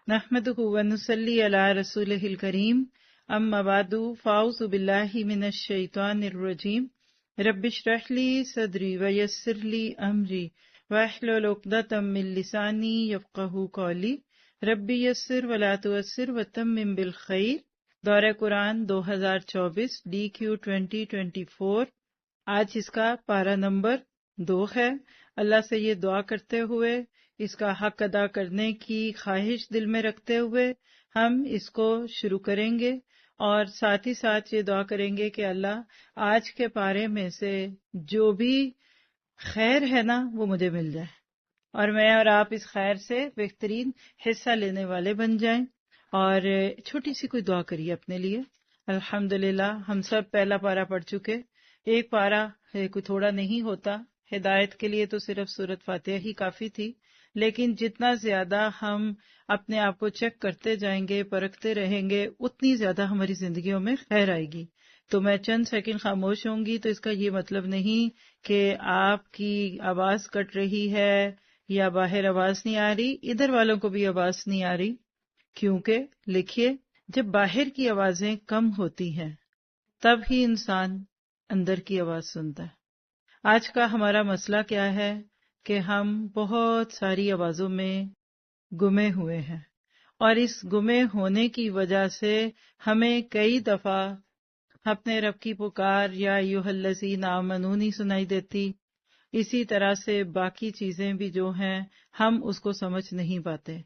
نحمده ونصلي على رسوله الكريم اما بعد فاعوذ بالله من الشیطان الرجیم رب اشرح لي صدری ويسر لي امری واحلل عقدة من لسانی یفقهوا قولی رب یسر ولا تعسر وتمم بالخیر۔ دورہ قرآن 2024 DQ 2024، آج اس کا پارہ نمبر 2 ہے۔ اللہ سے یہ دعا کرتے ہوئے، اس کا حق ادا کرنے کی خواہش دل میں رکھتے ہوئے ہم اس کو شروع کریں گے، اور ساتھ ہی ساتھ یہ دعا کریں گے کہ اللہ آج کے پارے میں سے جو بھی خیر ہے نا وہ مجھے مل جائے، اور میں اور آپ اس خیر سے بہترین حصہ لینے والے بن جائیں۔ اور چھوٹی سی کوئی دعا کریے اپنے لیے۔ الحمدللہ ہم سب پہلا پارہ پڑھ چکے۔ ایک پارہ کوئی تھوڑا نہیں ہوتا، ہدایت کے لیے تو صرف سورۃ فاتحہ ہی کافی تھی، لیکن جتنا زیادہ ہم اپنے آپ کو چیک کرتے جائیں گے، پرکھتے رہیں گے، اتنی زیادہ ہماری زندگیوں میں خیر آئے گی۔ تو میں چند سیکنڈ خاموش ہوں گی، تو اس کا یہ مطلب نہیں کہ آپ کی آواز کٹ رہی ہے یا باہر آواز نہیں آ رہی، ادھر والوں کو بھی آواز نہیں آ رہی، کیونکہ لکھیے جب باہر کی آوازیں کم ہوتی ہیں تب ہی انسان اندر کی آواز سنتا ہے۔ آج کا ہمارا مسئلہ کیا ہے کہ ہم بہت ساری آوازوں میں گمے ہوئے ہیں، اور اس گمے ہونے کی وجہ سے ہمیں کئی دفعہ اپنے رب کی پکار یا ایھا الذین آمنوا نہیں سنائی دیتی۔ اسی طرح سے باقی چیزیں بھی جو ہیں ہم اس کو سمجھ نہیں پاتے۔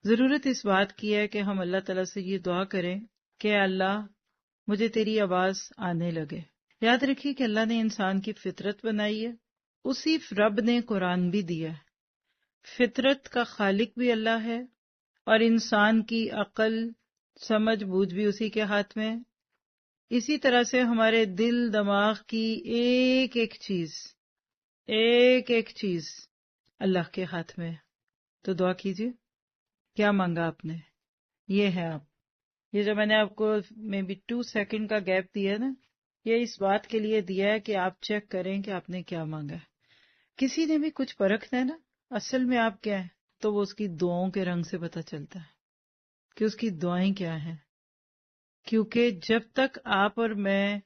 ضرورت اس بات کی ہے کہ ہم اللہ تعالیٰ سے یہ دعا کریں کہ اللہ مجھے تیری آواز آنے لگے۔ یاد رکھیے کہ اللہ نے انسان کی فطرت بنائی ہے، اسی رب نے قرآن بھی دیا ہے۔ فطرت کا خالق بھی اللہ ہے، اور انسان کی عقل سمجھ بوجھ بھی اسی کے ہاتھ میں۔ اسی طرح سے ہمارے دل دماغ کی ایک ایک چیز اللہ کے ہاتھ میں ہے۔ تو دعا کیجیے، کیا مانگا آپ نے؟ یہ ہے آپ، یہ جو میں نے آپ کو میں بھی 2 سیکنڈ کا گیپ دیا ہے نا، یہ اس بات کے لیے دیا ہے کہ آپ چیک کریں کہ آپ نے کیا مانگا ہے۔ کسی نے بھی کچھ پرکھنا ہے نا اصل میں آپ کیا ہے، تو وہ اس کی دعاؤں کے رنگ سے پتہ چلتا ہے کہ اس کی دعائیں کیا ہیں۔ کیونکہ جب تک آپ اور میں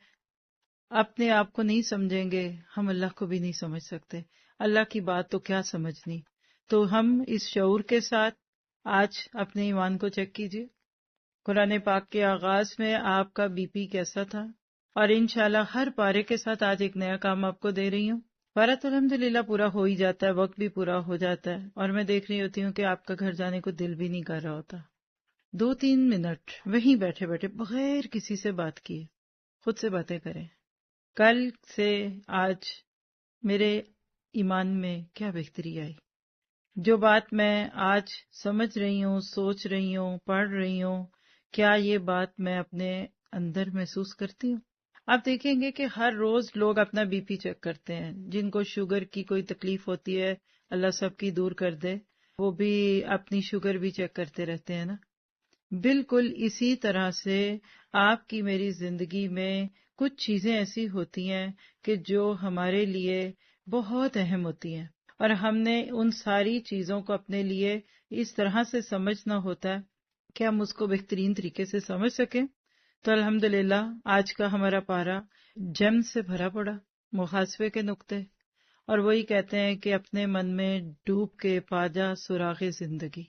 اپنے آپ کو نہیں سمجھیں گے، ہم اللہ کو بھی نہیں سمجھ سکتے۔ اللہ کی بات تو کیا سمجھنی۔ تو ہم اس شعور کے ساتھ آج اپنے ایمان کو چیک کیجیے۔ قرآن پاک کے آغاز میں آپ کا بی پی کیسا تھا، اور انشاءاللہ ہر پارے کے ساتھ آج ایک نیا کام آپ کو دے رہی ہوں۔ پارہ تو الحمدللہ پورا ہو ہی جاتا ہے، وقت بھی پورا ہو جاتا ہے، اور میں دیکھ رہی ہوتی ہوں کہ آپ کا گھر جانے کو دل بھی نہیں کر رہا ہوتا۔ 2-3 منٹ وہیں بیٹھے بیٹھے بغیر کسی سے بات کیے خود سے باتیں کریں، کل سے آج میرے ایمان میں کیا بہتری آئی، جو بات میں آج سمجھ رہی ہوں، سوچ رہی ہوں، پڑھ رہی ہوں، کیا یہ بات میں اپنے اندر محسوس کرتی ہوں؟ آپ دیکھیں گے کہ ہر روز لوگ اپنا بی پی چیک کرتے ہیں، جن کو شوگر کی کوئی تکلیف ہوتی ہے اللہ سب کی دور کر دے، وہ بھی اپنی شوگر بھی چیک کرتے رہتے ہیں نا۔ بالکل اسی طرح سے آپ کی میری زندگی میں کچھ چیزیں ایسی ہوتی ہیں کہ جو ہمارے لیے بہت اہم ہوتی ہیں، اور ہم نے ان ساری چیزوں کو اپنے لیے اس طرح سے سمجھنا ہوتا ہے کہ ہم اس کو بہترین طریقے سے سمجھ سکیں۔ تو الحمدللہ آج کا ہمارا پارہ جم سے بھرا پڑا، محاسبے کے نقطے، اور وہی کہتے ہیں کہ اپنے من میں ڈوب کے پا جا سراغ زندگی۔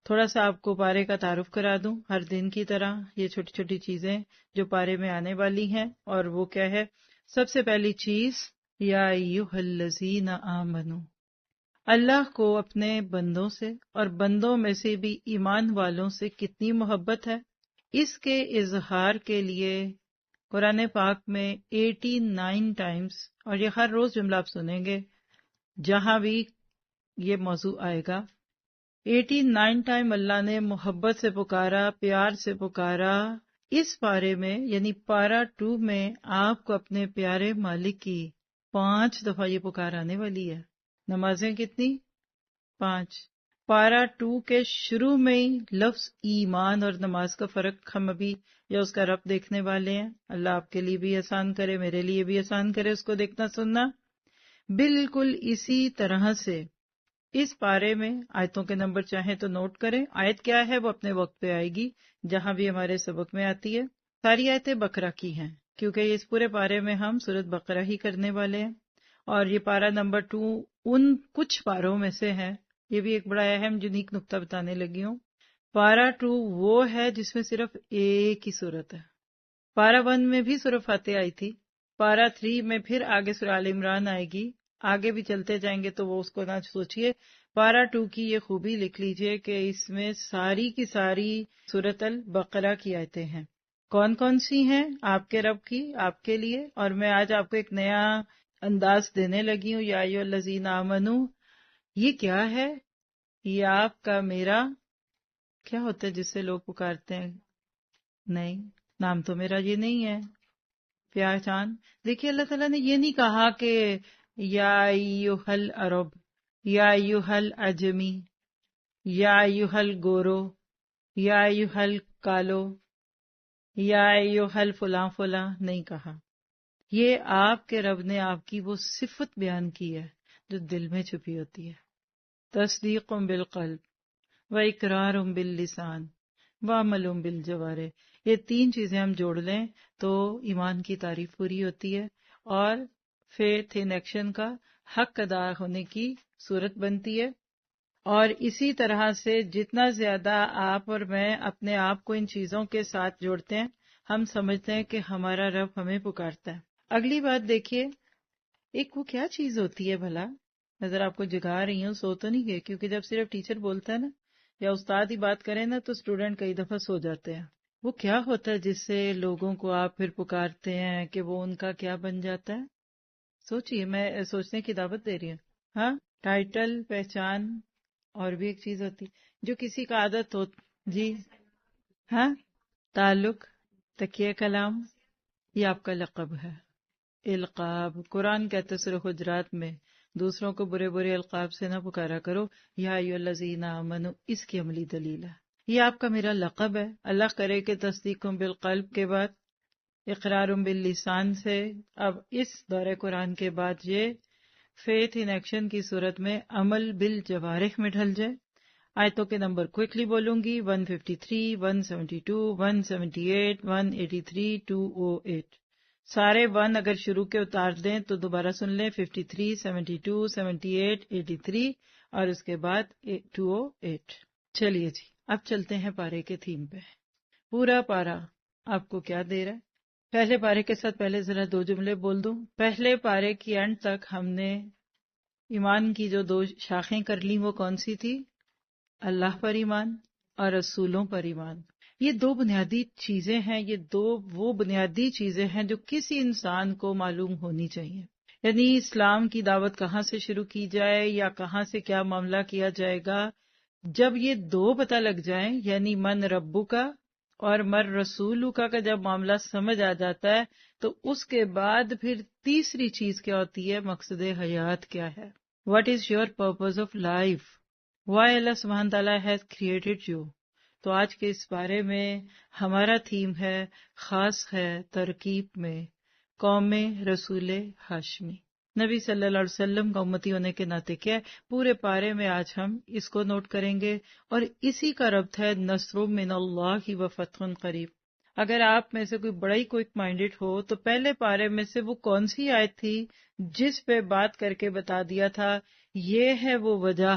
تھوڑا سا آپ کو پارے کا تعارف کرا دوں، ہر دن کی طرح یہ چھوٹی چھوٹی چیزیں جو پارے میں آنے والی ہیں، اور وہ کیا ہے؟ سب سے پہلی چیز، یا ایھا الذین آمنو، اللہ کو اپنے بندوں سے اور بندوں میں سے بھی ایمان والوں سے کتنی محبت ہے، اس کے اظہار کے لیے قرآن پاک میں 89 ٹائمز، اور یہ ہر روز جملہ آپ سنیں گے جہاں بھی یہ موضوع آئے گا، 89 ٹائم اللہ نے محبت سے پکارا، پیار سے پکارا۔ اس پارے میں یعنی پارہ 2 میں آپ کو اپنے پیارے مالک کی 5 دفعہ یہ پکار آنے والی ہے۔ نمازیں کتنی؟ 5۔ پارہ 2 کے شروع میں ہی لفظ ایمان اور نماز کا فرق ہم ابھی یا اس کا رب دیکھنے والے ہیں۔ اللہ آپ کے لیے بھی آسان کرے، میرے لیے بھی آسان کرے اس کو دیکھنا سننا۔ بالکل اسی طرح سے اس پارے میں آیتوں کے نمبر چاہیں تو نوٹ کریں. آیت کیا ہے وہ اپنے وقت پہ آئے گی جہاں بھی ہمارے سبق میں آتی ہے. ساری آیتیں بقرہ کی ہیں کیونکہ اس پورے پارے میں ہم سورۃ بقرہ ہی کرنے والے ہیں. اور یہ پارہ نمبر 2 ان کچھ پاروں میں سے ہے. یہ بھی ایک بڑا اہم یونیک نقطہ بتانے لگی ہوں. پارہ 2 وہ ہے جس میں صرف ایک ہی سورت ہے. پارہ 1 میں بھی سورہ فاتحہ آئی تھی. پارہ 3 میں پھر آگے سورہ آل عمران آئے گی. آگے بھی چلتے جائیں گے تو وہ اس کو نہ سوچیے. پارہ 2 کی یہ خوبی لکھ لیجئے کہ اس میں ساری کی ساری سورۃ البقرہ کی آیتیں ہیں. کون کون سی ہیں؟ آپ کے رب کی، آپ کے لیے. اور میں آج آپ کو ایک نیا انداز دینے لگی ہوں. یا ایھا الذین آمنو، یہ کیا ہے؟ یہ آپ کا میرا کیا ہوتا ہے جس سے لوگ پکارتے ہیں؟ نہیں، نام تو میرا یہ نہیں ہے. پہچان دیکھیے، اللہ تعالیٰ نے یہ نہیں کہا کہ یا ایھا العرب، یا ایھا العجمی، یا ایھا الگورو، یا ایھا الکالو، یا ایھا الفلاں فلاں نہیں کہا. یہ آپ کے رب نے آپ کی وہ صفت بیان کی ہے جو دل میں چھپی ہوتی ہے. تصدیق بالقلب و اقرار باللسان و عمل بالجوارح. یہ 3 چیزیں ہم جوڑ لیں تو ایمان کی تعریف پوری ہوتی ہے اور فیتھ ان ایکشن کا حق ادا ہونے کی صورت بنتی ہے. اور اسی طرح سے جتنا زیادہ آپ اور میں اپنے آپ کو ان چیزوں کے ساتھ جوڑتے ہیں، ہم سمجھتے ہیں کہ ہمارا رب ہمیں پکارتا ہے. اگلی بات دیکھیے، ایک وہ کیا چیز ہوتی ہے بھلا؟ نظر آپ کو جگا رہی ہوں، سو تو نہیں گئے؟ کیونکہ جب صرف ٹیچر بولتا ہے نا یا استاد ہی بات کرے نا تو اسٹوڈنٹ کئی دفعہ سو جاتے ہیں. وہ کیا ہوتا ہے جس سے لوگوں کو آپ پھر پکارتے ہیں کہ وہ ان کا کیا بن جاتا ہے؟ سوچئے، میں سوچنے کی دعوت دے رہی ہوں. ہاں، ٹائٹل، پہچان، اور بھی ایک چیز ہوتی جو کسی کا عادت ہو. جی ہاں، تعلق، تکیہ کلام، یہ آپ کا لقب ہے. القاب، قرآن کہتے ہے سورہ حجرات میں دوسروں کو برے برے القاب سے نہ پکارا کرو. یا ایھا الذین آمنو، اس کی عملی دلیل ہے. یہ آپ کا میرا لقب ہے. اللہ کرے کہ تصدیق بالقلب کے بعد اقرار باللسان سے اب اس دور قرآن کے بعد یہ فیتھ ان ایکشن کی صورت میں عمل بالجوارح میں ڈھل جائے. آیتوں کے نمبر کوئکلی بولوں گی: 153، 172، 178، 183، 208. سارے 1 اگر شروع کے اتار دیں تو دوبارہ سن لیں: 53، 72، 78، 83 اور اس کے بعد 208. چلیے جی، اب چلتے ہیں پارے کے تھیم پہ. پورا پارا آپ کو کیا دے رہا ہے؟ پہلے پارے کے ساتھ پہلے ذرا 2 جملے بول دوں. پہلے پارے کی اینڈ تک ہم نے ایمان کی جو 2 شاخیں کر لیں وہ کون سی تھی؟ اللہ پر ایمان اور رسولوں پر ایمان. یہ 2 بنیادی چیزیں ہیں. یہ 2 وہ بنیادی چیزیں ہیں جو کسی انسان کو معلوم ہونی چاہیے. یعنی اسلام کی دعوت کہاں سے شروع کی جائے یا کہاں سے کیا معاملہ کیا جائے گا، جب یہ 2 پتہ لگ جائیں، یعنی من ربو کا اور مر رسولو کا جب معاملہ سمجھ آ جاتا ہے تو اس کے بعد پھر تیسری چیز کیا ہوتی ہے؟ مقصد حیات کیا ہے؟ What is your purpose of life? Why Allah سبحانہ تعالیٰ ہیز کریٹڈ یو. تو آج کے اس بارے میں ہمارا تھیم ہے، خاص ہے ترکیب میں، قوم رسول ہاشمی. نبی صلی اللہ علیہ وسلم کا امتی ہونے کے ناطے کیا ہے؟ پورے پارے میں آج ہم اس کو نوٹ کریں گے اور اسی کا ربط ہے نصر من اللہ و فتح قریب. اگر آپ میں سے کوئی بڑا ہی کوئک مائنڈڈ ہو تو پہلے پارے میں سے وہ کون سی آیت تھی جس پہ بات کر کے بتا دیا تھا یہ ہے وہ وجہ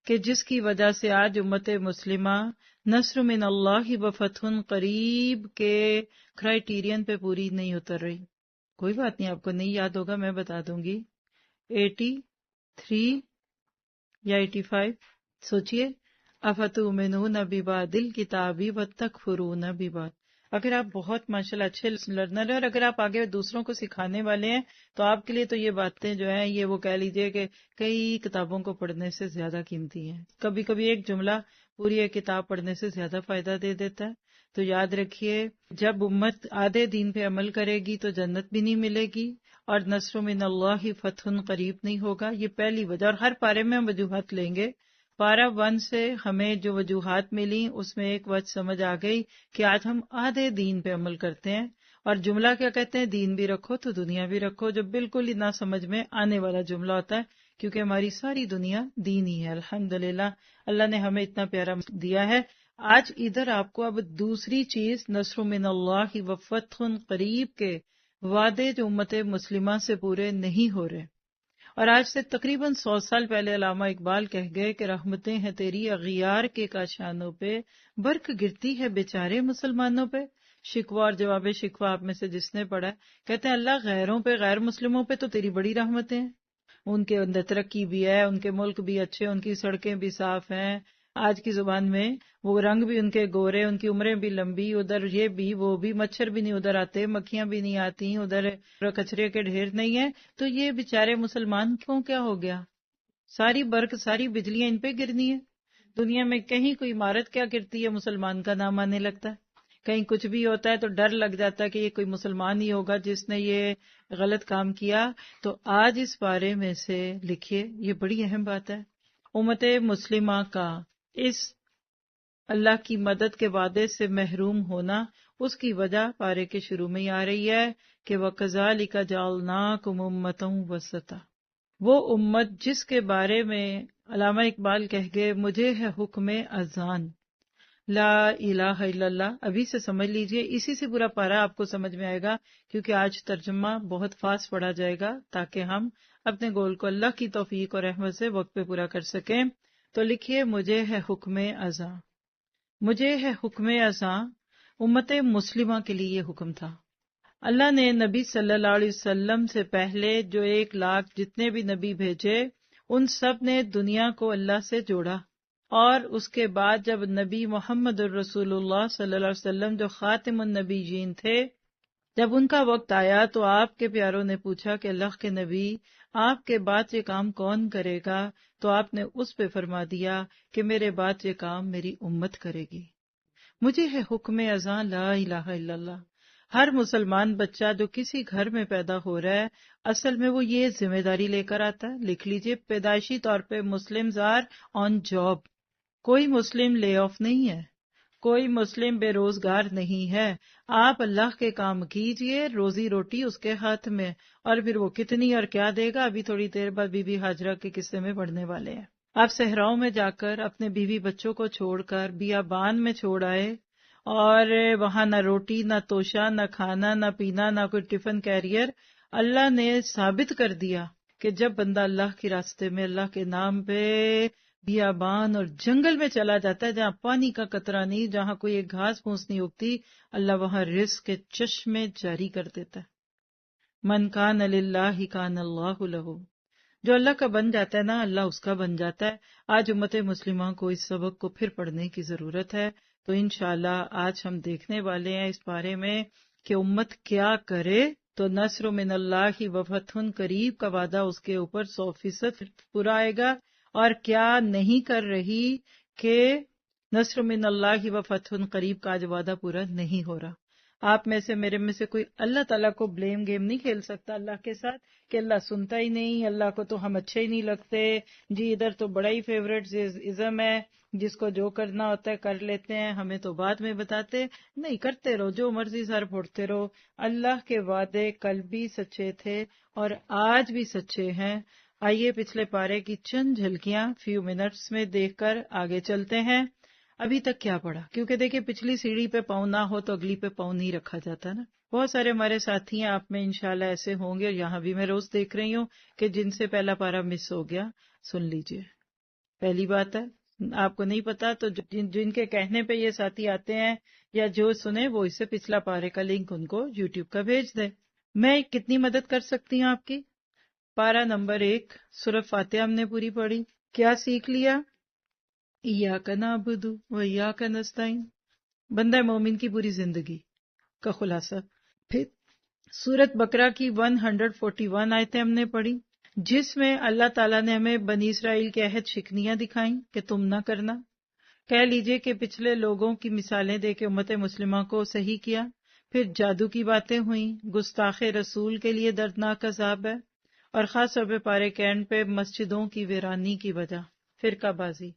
کہ جس کی وجہ سے آج امت مسلمہ نصر من اللہ و فتح قریب کے کرائیٹیرین پہ پوری نہیں اتر رہی. کوئی بات نہیں، آپ کو نہیں یاد ہوگا، میں بتا دوں گی. 83 یا 85. سوچئے، افتؤمنون ببعض الکتاب وتکفرون ببعض. اگر آپ بہت ماشاءاللہ اچھے لرنر ہیں اور اگر آپ آگے دوسروں کو سکھانے والے ہیں تو آپ کے لیے تو یہ باتیں جو ہیں یہ وہ کہہ لیجئے کہ کئی کتابوں کو پڑھنے سے زیادہ قیمتی ہیں. کبھی کبھی ایک جملہ پوری ایک کتاب پڑھنے سے زیادہ فائدہ دے دیتا ہے. تو یاد رکھیے، جب امت آدھے دین پہ عمل کرے گی تو جنت بھی نہیں ملے گی اور نصر من اللہ فتح قریب نہیں ہوگا. یہ پہلی وجہ. اور ہر پارے میں ہم وجوہات لیں گے. پارہ 1 سے ہمیں جو وجوہات ملی اس میں ایک وجہ سمجھ آ گئی کہ آج ہم آدھے دین پہ عمل کرتے ہیں. اور جملہ کیا کہتے ہیں؟ دین بھی رکھو تو دنیا بھی رکھو، جو بالکل ہی نہ سمجھ میں آنے والا جملہ ہوتا ہے کیونکہ ہماری ساری دنیا دین ہی ہے. الحمدللہ اللہ نے ہمیں اتنا پیارا دیا ہے. آج ادھر آپ کو اب دوسری چیز نصر من اللہ و فتح قریب کے وعدے جو امت مسلمہ سے پورے نہیں ہو رہے. اور آج سے تقریباً 100 سال پہلے علامہ اقبال کہہ گئے کہ رحمتیں ہیں تیری اغیار کے کاشانوں پہ، برق گرتی ہے بیچارے مسلمانوں پہ. شکوہ اور جواب شکوہ آپ میں سے جس نے پڑھا ہے، کہتے ہیں اللہ غیروں پہ، غیر مسلموں پہ تو تیری بڑی رحمتیں ہیں. ان کے اندر ترقی بھی ہے، ان کے ملک بھی اچھے، ان کی سڑکیں بھی صاف ہیں. آج کی زبان میں وہ رنگ بھی ان کے گورے، ان کی عمریں بھی لمبی، ادھر یہ بھی وہ بھی، مچھر بھی نہیں ادھر آتے، مکھیاں بھی نہیں آتی، ادھر کچرے کے ڈھیر نہیں ہیں. تو یہ بیچارے مسلمان کیوں کیا ہو گیا؟ ساری برق ساری بجلیاں ان پہ گرنی ہے. دنیا میں کہیں کوئی عمارت کیا گرتی ہے مسلمان کا نام آنے لگتا ہے. کہیں کچھ بھی ہوتا ہے تو ڈر لگ جاتا ہے کہ یہ کوئی مسلمان ہی ہوگا جس نے یہ غلط کام کیا. تو آج اس بارے میں سے لکھیے، یہ بڑی اہم بات ہے. امت مسلمہ کا اس اللہ کی مدد کے وعدے سے محروم ہونا، اس کی وجہ پارے کے شروع میں ہی آ رہی ہے کہ وَكَذَلِكَ جَعَلْنَاكُمْ أُمَّةً وَسَطًا. وہ امت جس کے بارے میں علامہ اقبال کہہ گئے مجھے ہے حکم اذان، لا الہ الا اللہ. ابھی سے سمجھ لیجئے، اسی سے پورا پارا آپ کو سمجھ میں آئے گا، کیونکہ آج ترجمہ بہت فاسٹ پڑھا جائے گا تاکہ ہم اپنے گول کو اللہ کی توفیق اور رحمت سے وقت پہ پورا کر سکیں. تو لکھیے مجھے ہے حکم اذان. مجھے ہے حکم اذان امت مسلمہ کے لیے یہ حکم تھا. اللہ نے نبی صلی اللہ علیہ وسلم سے پہلے جو 1,00,000 جتنے بھی نبی بھیجے، ان سب نے دنیا کو اللہ سے جوڑا. اور اس کے بعد جب نبی محمد الرسول اللہ صلی اللہ علیہ وسلم جو خاتم النبیین تھے، جب ان کا وقت آیا تو آپ کے پیاروں نے پوچھا کہ اللہ کے نبی آپ کے بعد یہ کام کون کرے گا؟ تو آپ نے اس پہ فرما دیا کہ میرے بعد یہ کام میری امت کرے گی. مجھے ہے حکم اذان لا الہ الا اللہ. ہر مسلمان بچہ جو کسی گھر میں پیدا ہو رہا ہے، اصل میں وہ یہ ذمہ داری لے کر آتا ہے. لکھ لیجئے، پیدائشی طور پہ مسلمز آر آن جاب. کوئی مسلم لے آف نہیں ہے، کوئی مسلم بے روزگار نہیں ہے. آپ اللہ کے کام کیجئے، روزی روٹی اس کے ہاتھ میں. اور پھر وہ کتنی اور کیا دے گا، ابھی تھوڑی دیر بعد بی بی ہاجرہ کے قصے میں پڑھنے والے ہیں. آپ صحراؤں میں جا کر اپنے بیوی بچوں کو چھوڑ کر بیابان میں چھوڑ آئے، اور وہاں نہ روٹی، نہ توشہ، نہ کھانا، نہ پینا، نہ کوئی ٹفن کیریئر. اللہ نے ثابت کر دیا کہ جب بندہ اللہ کے راستے میں، اللہ کے نام پہ بیابان اور جنگل میں چلا جاتا ہے جہاں پانی کا قطرہ نہیں، جہاں کوئی ایک گھاس پھوس نہیں اگتی، اللہ وہاں رزق کے چشمے جاری کر دیتا ہے. من کان للہ کان اللہ لہ. جو اللہ کا بن جاتا ہے نا، اللہ اس کا بن جاتا ہے. آج امت مسلمہ کو اس سبق کو پھر پڑھنے کی ضرورت ہے. تو انشاءاللہ آج ہم دیکھنے والے ہیں اس بارے میں کہ امت کیا کرے. تو نصر من اللہ و فتح قریب کا وعدہ اس کے اوپر 100% پورا آئے گا، اور کیا نہیں کر رہی کہ نصر من اللہ و فتح قریب کا آج وعدہ پورا نہیں ہو رہا. آپ میں سے، میرے میں سے کوئی اللہ تعالیٰ کو بلیم گیم نہیں کھیل سکتا اللہ کے ساتھ کہ اللہ سنتا ہی نہیں، اللہ کو تو ہم اچھے ہی نہیں لگتے جی، ادھر تو بڑا ہی فیوریٹ ازم ہے، جس کو جو کرنا ہوتا ہے کر لیتے ہیں، ہمیں تو بعد میں بتاتے. نہیں، کرتے رہو، جو مرضی سر پھوڑتے رہو. اللہ کے وعدے کل بھی سچے تھے اور آج بھی سچے ہیں. آئیے پچھلے پارے کی چند جھلکیاں فیو منٹس میں دیکھ کر آگے چلتے ہیں. ابھی تک کیا پڑھا؟ کیونکہ دیکھیں پچھلی سیڑھی پہ پاؤں نہ ہو تو اگلی پہ پاؤں نہیں رکھا جاتا نا. بہت سارے ہمارے ساتھی ہیں، آپ میں انشاءاللہ ایسے ہوں گے، اور یہاں بھی میں روز دیکھ رہی ہوں کہ جن سے پہلا پارا مس ہو گیا. سن لیجئے، پہلی بات ہے، آپ کو نہیں پتا تو جن کے کہنے پہ یہ ساتھی آتے ہیں یا جو سنے وہ اس سے پچھلا پارے کا لنک ان کو یوٹیوب کا بھیج دیں. میں کتنی مدد کر سکتی ہوں آپ کی؟ پارا نمبر 1 سورۃ فاتحہ ہم نے پوری پڑھی. کیا سیکھ لیا؟ ایاک نعبد و ایاک نستعین، بندہ مومن کی پوری زندگی کا خلاصہ. پھر سورۃ بقرہ کی 141 آیتیں ہم نے پڑھی، جس میں اللہ تعالیٰ نے ہمیں بنی اسرائیل کے عہد شکنیاں دکھائیں کہ تم نہ کرنا. کہہ لیجئے کہ پچھلے لوگوں کی مثالیں دے کے امت مسلمہ کو صحیح کیا. پھر جادو کی باتیں ہوئیں، گستاخ رسول کے لیے دردناک عذاب ہے، اور خاص طور پہ پارے کینڈ پہ مسجدوں کی ویرانی کی وجہ، فرقہ بازی.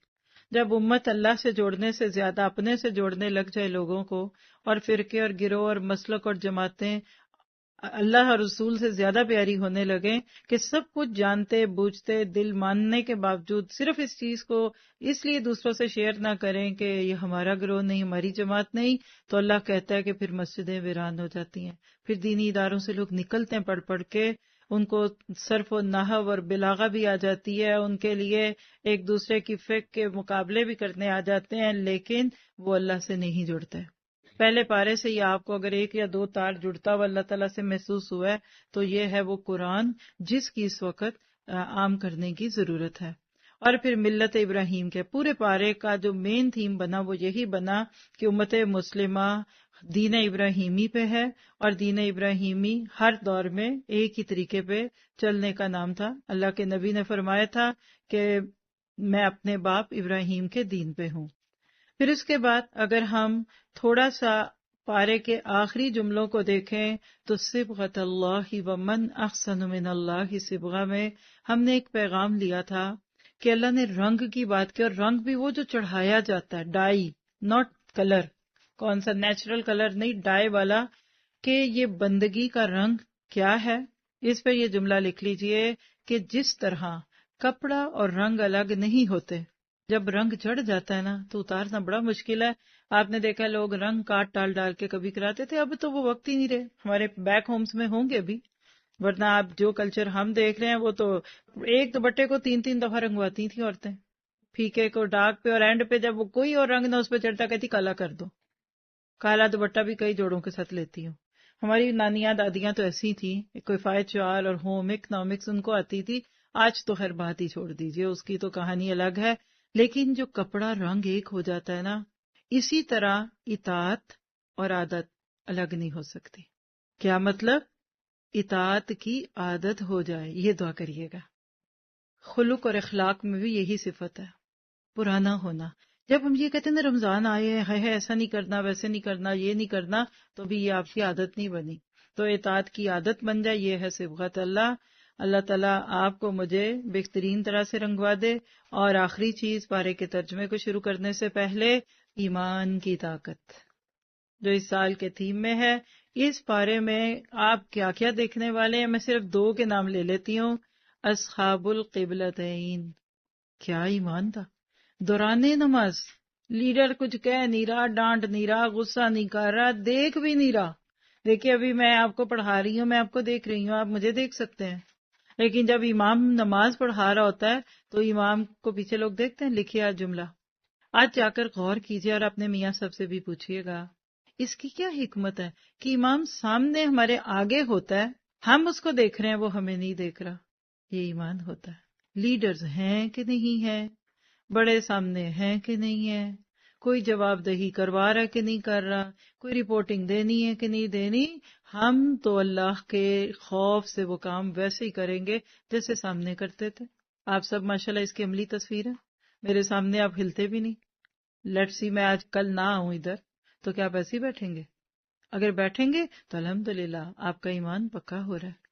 جب امت اللہ سے جوڑنے سے زیادہ اپنے سے جوڑنے لگ جائے لوگوں کو، اور فرقے اور گروہ اور مسلک اور جماعتیں اللہ اور رسول سے زیادہ پیاری ہونے لگیں کہ سب کچھ جانتے بوجھتے دل ماننے کے باوجود صرف اس چیز کو اس لیے دوسروں سے شیئر نہ کریں کہ یہ ہمارا گروہ نہیں، ہماری جماعت نہیں، تو اللہ کہتا ہے کہ پھر مسجدیں ویران ہو جاتی ہیں، پھر دینی اداروں سے لوگ نکلتے ہیں پڑھ پڑھ کے، ان کو صرف و نحو اور بلاغہ بھی آ جاتی ہے، ان کے لیے ایک دوسرے کی فقہ کے مقابلے بھی کرنے آ جاتے ہیں، لیکن وہ اللہ سے نہیں جڑتے۔ پہلے پارے سے ہی آپ کو اگر ایک یا دو تار جڑتا ہوا اللہ تعالیٰ سے محسوس ہوا ہے تو یہ ہے وہ قرآن جس کی اس وقت عام کرنے کی ضرورت ہے۔ اور پھر ملت ابراہیم کے پورے پارے کا جو مین تھیم بنا وہ یہی بنا کہ امت مسلمہ دین ابراہیمی پہ ہے، اور دین ابراہیمی ہر دور میں ایک ہی طریقے پہ چلنے کا نام تھا۔ اللہ کے نبی نے فرمایا تھا کہ میں اپنے باپ ابراہیم کے دین پہ ہوں۔ پھر اس کے بعد اگر ہم تھوڑا سا پارے کے آخری جملوں کو دیکھیں تو صبغۃ اللہ ومن احسن من اللہ صبغہ میں ہم نے ایک پیغام لیا تھا کہ اللہ نے رنگ کی بات کی، اور رنگ بھی وہ جو چڑھایا جاتا ہے، ڈائی، ناٹ کلر، کون سا نیچرل کلر نہیں، ڈائی والا، کہ یہ بندگی کا رنگ کیا ہے۔ اس پہ یہ جملہ لکھ لیجئے کہ جس طرح کپڑا اور رنگ الگ نہیں ہوتے، جب رنگ چڑھ جاتا ہے نا تو اتارنا بڑا مشکل ہے۔ آپ نے دیکھا لوگ رنگ کاٹ ڈال کے کبھی کراتے تھے، اب تو وہ وقت ہی نہیں رہے، ہمارے بیک ہومز میں ہوں گے بھی، ورنہ آپ جو کلچر ہم دیکھ رہے ہیں وہ تو ایک دوپٹے کو 3 دفعہ رنگواتی تھیں عورتیں، پھیکے کو ڈارک پہ، اور اینڈ پہ جب وہ کوئی اور رنگ نہ اس پہ چڑھتا کہتی کالا کر دو۔ کالا دوپٹہ بھی کئی جوڑوں کے ساتھ لیتی ہوں۔ ہماری نانیاں دادیاں تو ایسی تھیں، کوئی فائد شال اور ہوم اکنامکس ان کو آتی تھی، آج تو خیر بات ہی چھوڑ دیجیے، اس کی تو کہانی الگ ہے۔ لیکن جو کپڑا رنگ ایک ہو جاتا ہے نا، اسی طرح اطاعت اور عادت الگ نہیں ہو سکتی۔ کیا مطلب؟ اطاعت کی عادت ہو جائے، یہ دعا کریے گا۔ خلق اور اخلاق میں بھی یہی صفت ہے، پرانا ہونا۔ جب ہم یہ کہتے ہیں نا رمضان آئے ہے ایسا نہیں کرنا، ویسے نہیں کرنا، یہ نہیں کرنا، تو بھی یہ آپ کی عادت نہیں بنی، تو اطاعت کی عادت بن جائے، یہ ہے صبغت اللہ۔ اللہ تعالیٰ آپ کو مجھے بہترین طرح سے رنگوا دے۔ اور آخری چیز پارے کے ترجمے کو شروع کرنے سے پہلے، ایمان کی طاقت جو اس سال کے تھیم میں ہے۔ اس پارے میں آپ کیا کیا دیکھنے والے ہیں، میں صرف 2 کے نام لے لیتی ہوں۔ اصحاب القبلتین، کیا ایمان تھا دوران نماز، لیڈر کچھ کہہ نہیں رہا، ڈانٹ نہیں رہا، غصہ نہیں کر رہا، دیکھ بھی نہیں رہا۔ دیکھیے ابھی میں آپ کو پڑھا رہی ہوں، میں آپ کو دیکھ رہی ہوں، آپ مجھے دیکھ سکتے ہیں، لیکن جب امام نماز پڑھا رہا ہوتا ہے تو امام کو پیچھے لوگ دیکھتے ہیں۔ لکھیے آج جملہ، آج جا کر غور کیجیے اور اپنے میاں صاحب سے بھی پوچھیے گا اس کی کیا حکمت ہے کہ امام سامنے ہمارے آگے ہوتا ہے، ہم اس کو دیکھ رہے ہیں، وہ ہمیں نہیں دیکھ رہا۔ یہ ایمان ہوتا ہے۔ لیڈرز ہیں کہ نہیں ہیں، بڑے سامنے ہیں کہ نہیں ہیں، کوئی جواب دہی کروا رہا ہے کہ نہیں کر رہا، کوئی رپورٹنگ دینی ہے کہ نہیں دینی، ہم تو اللہ کے خوف سے وہ کام ویسے ہی کریں گے جیسے سامنے کرتے تھے۔ آپ سب ماشاءاللہ اس کی عملی تصویر ہے، میرے سامنے آپ ہلتے بھی نہیں۔ لیٹ سی میں آج کل نہ آؤں ادھر تو کیا آپ ایسے ہی بیٹھیں گے؟ اگر بیٹھیں گے تو الحمدللہ آپ کا ایمان پکا ہو رہا ہے۔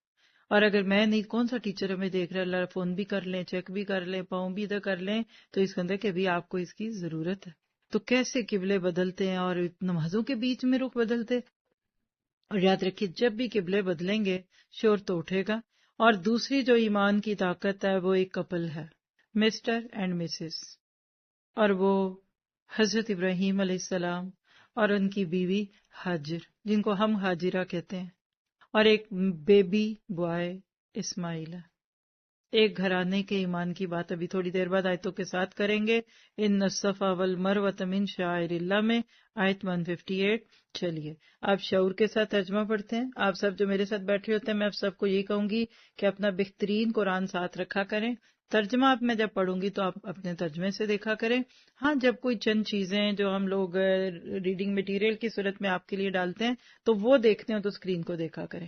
اور اگر میں نہیں، کون سا ٹیچر ہمیں دیکھ رہا ہے، اللہ فون بھی کر لیں، چیک بھی کر لیں، پاؤں بھی ادھر کر لیں، تو اس کے اندر کہ بھی آپ کو اس کی ضرورت ہے۔ تو کیسے قبلے بدلتے ہیں اور نمازوں کے بیچ میں رخ بدلتے۔ اور یاد رکھیے جب بھی قبلے بدلیں گے شور تو اٹھے گا۔ اور دوسری جو ایمان کی طاقت ہے وہ ایک کپل ہے، مسٹر اینڈ مسز، اور وہ حضرت ابراہیم علیہ السلام اور ان کی بیوی ہاجر، جن کو ہم ہاجرہ کہتے ہیں، اور ایک بیبی بوائے اسماعیل ہے۔ ایک گھرانے کے ایمان کی بات ابھی تھوڑی دیر بعد آیتوں کے ساتھ کریں گے۔ ان الصفا والمروۃ من شعائر اللہ میں آیت 158۔ چلیے آپ شعور کے ساتھ ترجمہ پڑھتے ہیں۔ آپ سب جو میرے ساتھ بیٹھے ہوتے ہیں، میں آپ سب کو یہی کہوں گی کہ اپنا بہترین قرآن ساتھ رکھا کریں۔ ترجمہ آپ میں جب پڑھوں گی تو آپ اپنے ترجمے سے دیکھا کریں۔ ہاں جب کوئی چند چیزیں جو ہم لوگ ریڈنگ مٹیریل کی صورت میں آپ کے لیے ڈالتے ہیں تو وہ دیکھتے ہیں تو اسکرین کو دیکھا کریں۔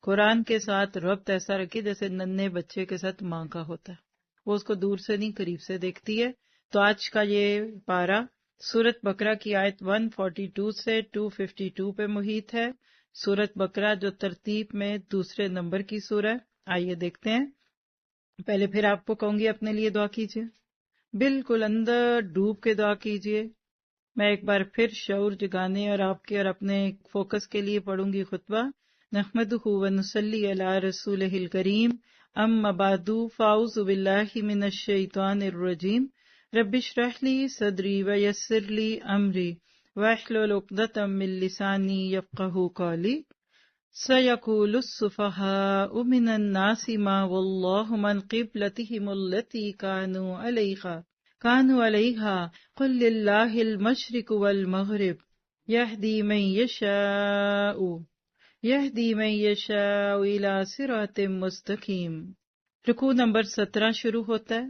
قرآن کے ساتھ ربط ایسا رکھیے جیسے ننھے بچے کے ساتھ ماں کا ہوتا ہے، وہ اس کو دور سے نہیں قریب سے دیکھتی ہے۔ تو آج کا یہ پارہ سورۃ بقرہ کی آیت 142 سے 252 پہ محیط ہے۔ سورۃ بقرہ جو ترتیب میں دوسرے نمبر کی سورہ، آئیے دیکھتے ہیں۔ پہلے پھر آپ کو کہوں گی اپنے لیے دعا کیجیے، بالکل اندر ڈوب کے دعا کیجیے۔ میں ایک بار پھر شعور جگانے اور آپ کے اور اپنے فوکس کے لیے پڑھوں گی خطبہ۔ نحمدہ ونصلی علی رسولہ الکریم اما بعد فاعوذ باللہ من الشیطان الرجیم رب اشرح لی صدری ویسر لی امری واحلل عقدۃ من لسانی یفقہوا قولی سیقول السفہاء من الناس ما واللہ عن قبلتہم التی كانوا علیہا قل للہ المشرق والمغرب یہدی من یشاء الی صراط مستقیم۔ رکوع نمبر 17 شروع ہوتا ہے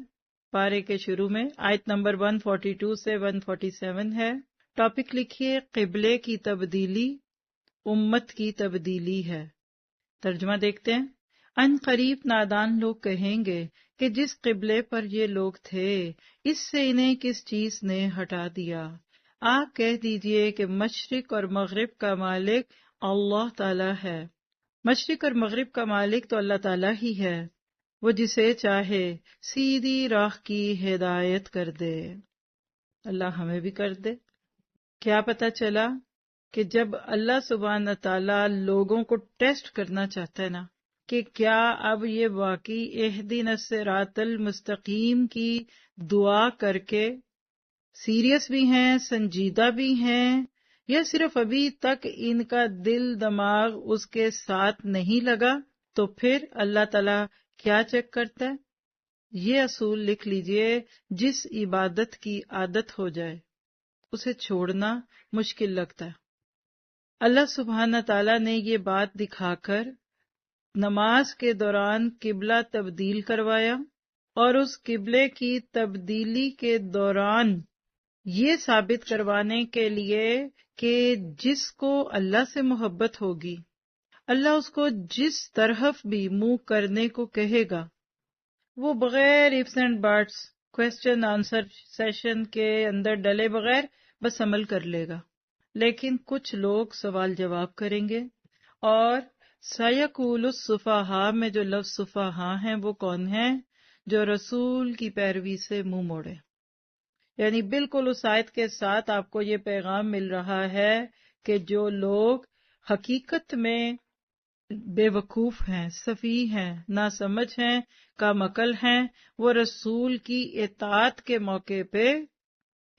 پارے کے شروع میں، آیت نمبر 142 سے 147 ہے۔ ٹاپک لکھیے قبلے کی تبدیلی امت کی تبدیلی ہے۔ ترجمہ دیکھتے ہیں۔ ان قریب نادان لوگ کہیں گے کہ جس قبلے پر یہ لوگ تھے اس سے انہیں کس چیز نے ہٹا دیا۔ آپ کہہ دیجئے کہ مشرق اور مغرب کا مالک اللہ تعالیٰ ہے۔ مشرق اور مغرب کا مالک تو اللہ تعالیٰ ہی ہے، وہ جسے چاہے سیدھی راہ کی ہدایت کر دے۔ اللہ ہمیں بھی کر دے۔ کیا پتہ چلا کہ جب اللہ سبحانہ تعالیٰ لوگوں کو ٹیسٹ کرنا چاہتا ہے نا کہ کیا اب یہ واقعی اہدنا الصراط المستقیم کی دعا کر کے سیریس بھی ہیں، سنجیدہ بھی ہیں، یا صرف ابھی تک ان کا دل دماغ اس کے ساتھ نہیں لگا، تو پھر اللہ تعالیٰ کیا چیک کرتا ہے؟ یہ اصول لکھ لیجئے، جس عبادت کی عادت ہو جائے اسے چھوڑنا مشکل لگتا ہے۔ اللہ سبحانہ تعالیٰ نے یہ بات دکھا کر نماز کے دوران قبلہ تبدیل کروایا، اور اس قبلے کی تبدیلی کے دوران یہ ثابت کروانے کے لیے کہ جس کو اللہ سے محبت ہوگی اللہ اس کو جس طرف بھی منہ کرنے کو کہے گا وہ بغیر ifs and bits question answer session کے اندر ڈلے بغیر بس عمل کر لے گا۔ لیکن کچھ لوگ سوال جواب کریں گے، اور سیقول السفہاء میں جو لفظ سفہاء ہیں وہ کون ہیں؟ جو رسول کی پیروی سے منہ موڑے۔ یعنی بالکل اس آیت کے ساتھ آپ کو یہ پیغام مل رہا ہے کہ جو لوگ حقیقت میں بے وقوف ہیں، سفیہ ہیں، ناسمجھ ہیں، کم عقل ہیں، وہ رسول کی اطاعت کے موقع پہ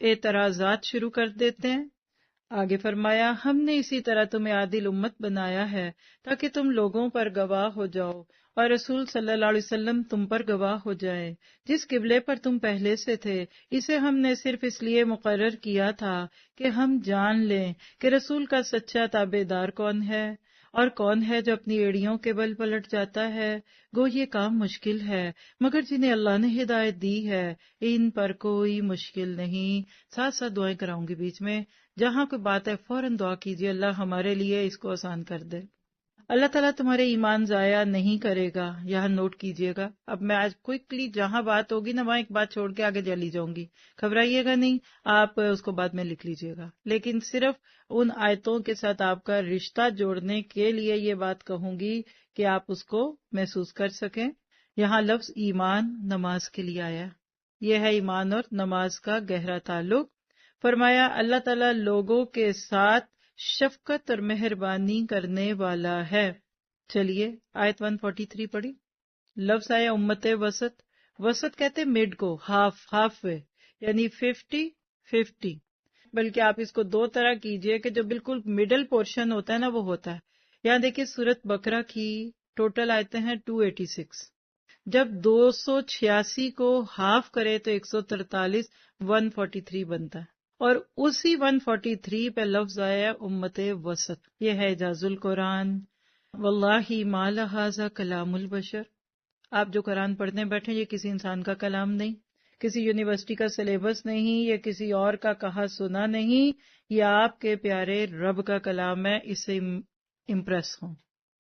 اعتراضات شروع کر دیتے ہیں۔ آگے فرمایا ہم نے اسی طرح تمہیں عادل امت بنایا ہے تاکہ تم لوگوں پر گواہ ہو جاؤ اور رسول صلی اللہ علیہ وسلم تم پر گواہ ہو جائے۔ جس قبلے پر تم پہلے سے تھے اسے ہم نے صرف اس لیے مقرر کیا تھا کہ ہم جان لیں کہ رسول کا سچا تابع دار کون ہے اور کون ہے جو اپنی ایڑیوں کے بل پلٹ جاتا ہے۔ گو یہ کام مشکل ہے مگر جنہیں اللہ نے ہدایت دی ہے ان پر کوئی مشکل نہیں۔ ساتھ ساتھ دعائیں کراؤں گی بیچ میں، جہاں کوئی بات ہے فوراً دعا کیجیے اللہ ہمارے لیے اس کو آسان کر دے۔ اللہ تعالیٰ تمہارے ایمان ضائع نہیں کرے گا۔ یہاں نوٹ کیجیے گا، اب میں آج کوئکلی جہاں بات ہوگی نا وہاں ایک بات چھوڑ کے آگے چلی جاؤں گی، گھبرائیے گا نہیں، آپ اس کو بعد میں لکھ لیجیے گا، لیکن صرف ان آیتوں کے ساتھ آپ کا رشتہ جوڑنے کے لیے یہ بات کہوں گی کہ آپ اس کو محسوس کر سکیں۔ یہاں لفظ ایمان نماز کے لیے آیا، یہ ہے ایمان اور نماز کا گہرا تعلق۔ فرمایا اللہ تعالیٰ لوگوں کے ساتھ شفقت اور مہربانی کرنے والا ہے۔ چلیے آیت 143 پڑھی۔ لفظ آیا امت وسط، وسط کہتے مڈ کو، ہاف وے، یعنی 50-50۔ بلکہ آپ اس کو دو طرح کیجئے کہ جو بالکل مڈل پورشن ہوتا ہے نا وہ ہوتا ہے۔ یہاں دیکھیے سورۃ بقرہ کی ٹوٹل آیتیں ہیں 286، جب 286 کو ہاف کرے تو 143، 143 بنتا ہے، اور اسی 143 پہ لفظ آیا امت وسط۔ یہ ہے اعجاز القرآن۔ واللہ ما لہذا کلام البشر، آپ جو قرآن پڑھنے بیٹھے یہ کسی انسان کا کلام نہیں، کسی یونیورسٹی کا سلیبس نہیں، یہ کسی اور کا کہا سنا نہیں، یہ آپ کے پیارے رب کا کلام ہے۔ اس سے امپریس ہوں،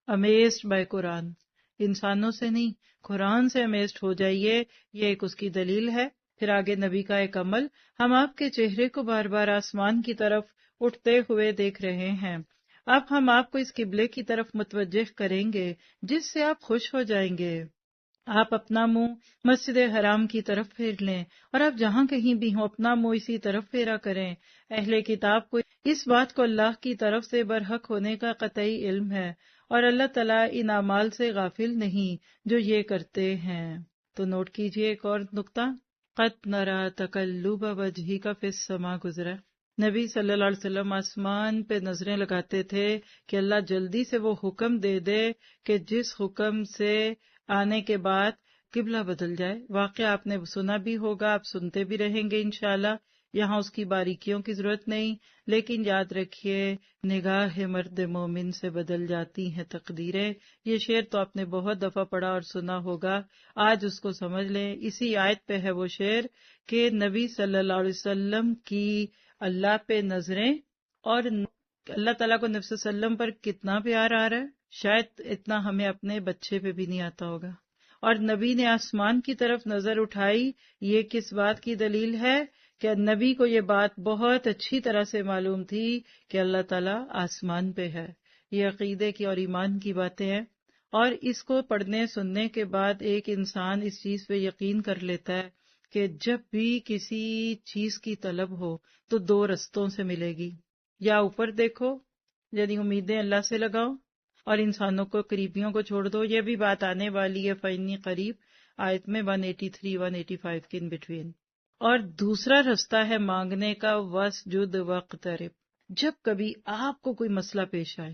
امیزڈ بائی قرآن، انسانوں سے نہیں قرآن سے امیزڈ ہو جائیے، یہ ایک اس کی دلیل ہے۔ پھر آگے نبی کا ایک عمل، ہم آپ کے چہرے کو بار بار آسمان کی طرف اٹھتے ہوئے دیکھ رہے ہیں، اب ہم آپ کو اس قبلے کی طرف متوجہ کریں گے جس سے آپ خوش ہو جائیں گے۔ آپ اپنا منہ مسجد حرام کی طرف پھیر لیں، اور آپ جہاں کہیں بھی ہوں اپنا منہ اسی طرف پھیرا کریں۔ اہل کتاب کو اس بات کو اللہ کی طرف سے برحق ہونے کا قطعی علم ہے، اور اللہ تعالیٰ ان اعمال سے غافل نہیں جو یہ کرتے ہیں۔ تو نوٹ کیجئے ایک اور نقطہ، قد نرا تقلب وجہک فی السماء گزرا۔ نبی صلی اللہ علیہ وسلم آسمان پہ نظریں لگاتے تھے کہ اللہ جلدی سے وہ حکم دے دے کہ جس حکم سے آنے کے بعد قبلہ بدل جائے۔ واقعہ آپ نے سنا بھی ہوگا، آپ سنتے بھی رہیں گے انشاءاللہ، یہاں اس کی باریکیوں کی ضرورت نہیں، لیکن یاد رکھیے نگاہ مرد مومن سے بدل جاتی ہیں تقدیریں۔ یہ شعر تو آپ نے بہت دفعہ پڑھا اور سنا ہوگا، آج اس کو سمجھ لیں۔ اسی آیت پہ ہے وہ شعر کہ نبی صلی اللہ علیہ وسلم کی اللہ پہ نظریں، اور اللہ تعالیٰ کو نبی صلی اللہ علیہ وسلم پر کتنا پیار آ رہا ہے، شاید اتنا ہمیں اپنے بچے پہ بھی نہیں آتا ہوگا۔ اور نبی نے آسمان کی طرف نظر اٹھائی، یہ کس بات کی دلیل ہے کہ نبی کو یہ بات بہت اچھی طرح سے معلوم تھی کہ اللہ تعالیٰ آسمان پہ ہے۔ یہ عقیدے کی اور ایمان کی باتیں ہیں، اور اس کو پڑھنے سننے کے بعد ایک انسان اس چیز پہ یقین کر لیتا ہے کہ جب بھی کسی چیز کی طلب ہو تو دو رستوں سے ملے گی، یا اوپر دیکھو یعنی امیدیں اللہ سے لگاؤ، اور انسانوں کو قریبیوں کو چھوڑ دو۔ یہ بھی بات آنے والی ہے فَإِنِّي قریب آیت میں 183 185 کے ان بٹوین۔ اور دوسرا رستہ ہے مانگنے کا، وَاسْجُدْ وَاقْتَرِب۔ جب کبھی آپ کو کوئی مسئلہ پیش آئے،